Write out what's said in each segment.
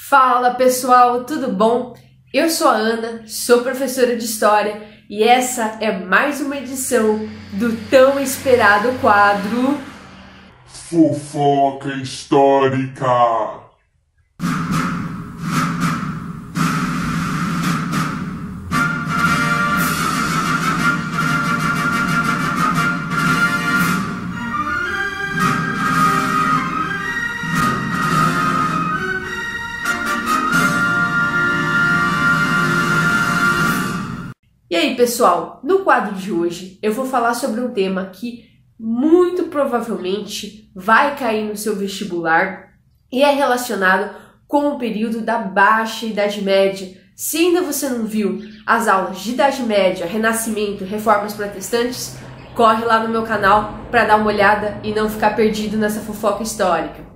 Fala pessoal, tudo bom? Eu sou a Ana, sou professora de História e essa é mais uma edição do tão esperado quadro Fofoca Histórica. E aí pessoal, no quadro de hoje eu vou falar sobre um tema que muito provavelmente vai cair no seu vestibular e é relacionado com o período da Baixa Idade Média. Se ainda você não viu as aulas de Idade Média, Renascimento e Reformas Protestantes, corre lá no meu canal para dar uma olhada e não ficar perdido nessa fofoca histórica.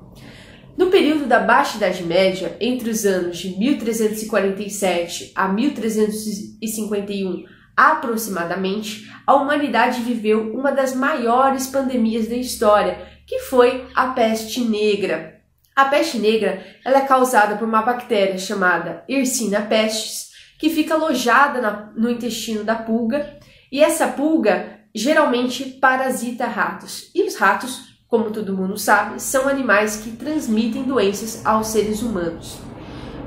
No período da Baixa Idade Média, entre os anos de 1347 a 1351 aproximadamente, a humanidade viveu uma das maiores pandemias da história, que foi a peste negra. A peste negra ela é causada por uma bactéria chamada Yersinia pestis, que fica alojada no intestino da pulga, e essa pulga geralmente parasita ratos. E os ratos, como todo mundo sabe, são animais que transmitem doenças aos seres humanos.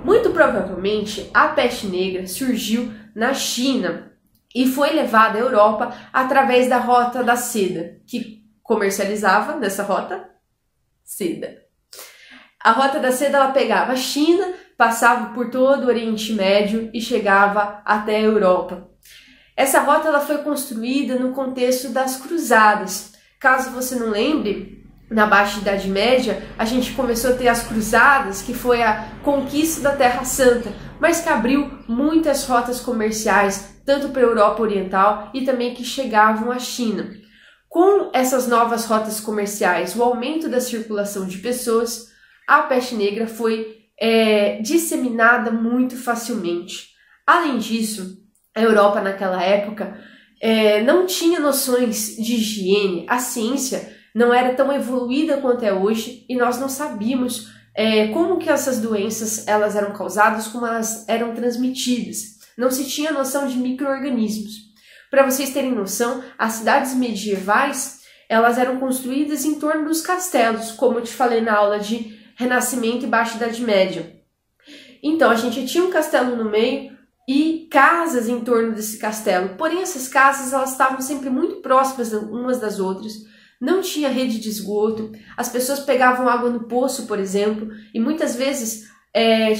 Muito provavelmente, a peste negra surgiu na China e foi levada à Europa através da Rota da Seda, que comercializava nessa rota seda. A Rota da Seda ela pegava a China, passava por todo o Oriente Médio e chegava até a Europa. Essa rota ela foi construída no contexto das cruzadas. Caso você não lembre, na Baixa Idade Média, a gente começou a ter as cruzadas, que foi a conquista da Terra Santa, mas que abriu muitas rotas comerciais, tanto para a Europa Oriental e também que chegavam à China. Com essas novas rotas comerciais, o aumento da circulação de pessoas, a peste negra foi disseminada muito facilmente. Além disso, a Europa naquela época não tinha noções de higiene, a ciência não era tão evoluída quanto é hoje e nós não sabíamos como que essas doenças elas eram causadas, como elas eram transmitidas. Não se tinha noção de micro-organismos. Para vocês terem noção, as cidades medievais elas eram construídas em torno dos castelos, como eu te falei na aula de Renascimento e Baixa Idade Média. Então a gente tinha um castelo no meio e casas em torno desse castelo. Porém essas casas elas estavam sempre muito próximas umas das outras. Não tinha rede de esgoto, as pessoas pegavam água no poço, por exemplo, e muitas vezes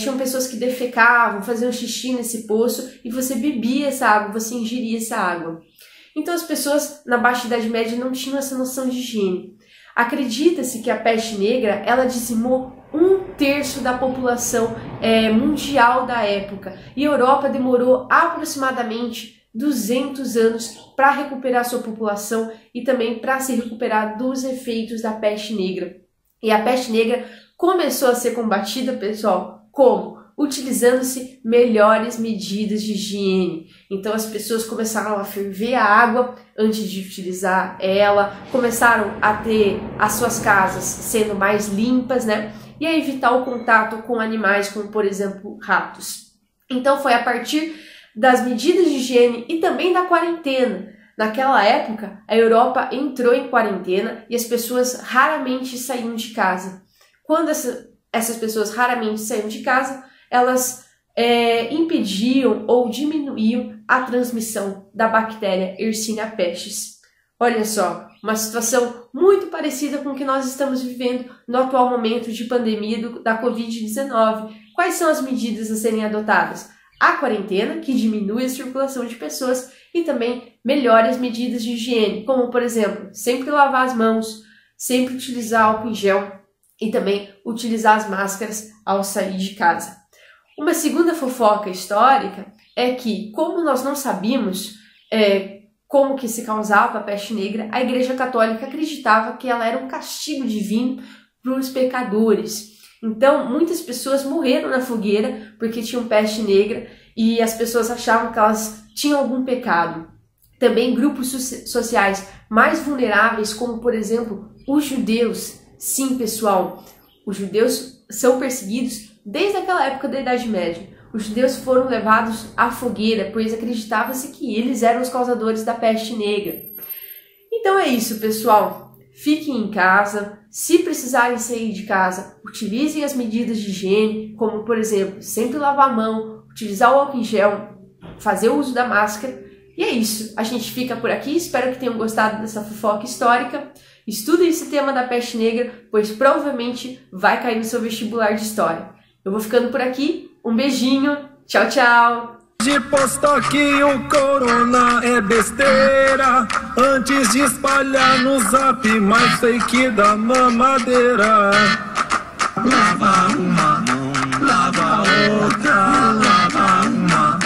tinham pessoas que defecavam, faziam xixi nesse poço e você bebia essa água, você ingeria essa água. Então as pessoas na Baixa Idade Média não tinham essa noção de higiene. Acredita-se que a peste negra ela dizimou 1/3 da população mundial da época e a Europa demorou aproximadamente 200 anos para recuperar sua população e também para se recuperar dos efeitos da peste negra. E a peste negra começou a ser combatida, pessoal, como? Utilizando-se melhores medidas de higiene. Então as pessoas começaram a ferver a água antes de utilizar ela, começaram a ter as suas casas sendo mais limpas, né? E a evitar o contato com animais como, por exemplo, ratos. Então foi a partir das medidas de higiene e também da quarentena. Naquela época, a Europa entrou em quarentena e as pessoas raramente saíam de casa. Quando essas pessoas raramente saíam de casa, elas impediam ou diminuíam a transmissão da bactéria Yersinia pestis. Olha só, uma situação muito parecida com o que nós estamos vivendo no atual momento de pandemia da Covid-19. Quais são as medidas a serem adotadas? A quarentena, que diminui a circulação de pessoas, e também melhores medidas de higiene, como, por exemplo, sempre lavar as mãos, sempre utilizar álcool em gel e também utilizar as máscaras ao sair de casa. Uma segunda fofoca histórica é que, como nós não sabíamos como que se causava a peste negra, a Igreja Católica acreditava que ela era um castigo divino para os pecadores. Então, muitas pessoas morreram na fogueira porque tinham peste negra e as pessoas achavam que elas tinham algum pecado. Também grupos sociais mais vulneráveis, como, por exemplo, os judeus. Sim, pessoal, os judeus são perseguidos desde aquela época da Idade Média. Os judeus foram levados à fogueira, pois acreditava-se que eles eram os causadores da peste negra. Então é isso, pessoal. Fiquem em casa. Se precisarem sair de casa, utilizem as medidas de higiene, como, por exemplo, sempre lavar a mão, utilizar o álcool em gel, fazer o uso da máscara. E é isso. A gente fica por aqui. Espero que tenham gostado dessa fofoca histórica. Estudem esse tema da peste negra, pois provavelmente vai cair no seu vestibular de história. Eu vou ficando por aqui. Um beijinho. Tchau, tchau. De postar que o corona é besteira, antes de espalhar no zap mais fake da mamadeira. Lava uma mão, lava outra, lava uma,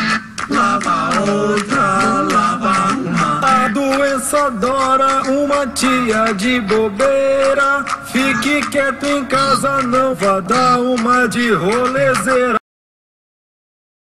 lava outra, lava uma. A doença adora uma tia de bobeira. Fique quieto em casa, não vá dar uma de rolezeira.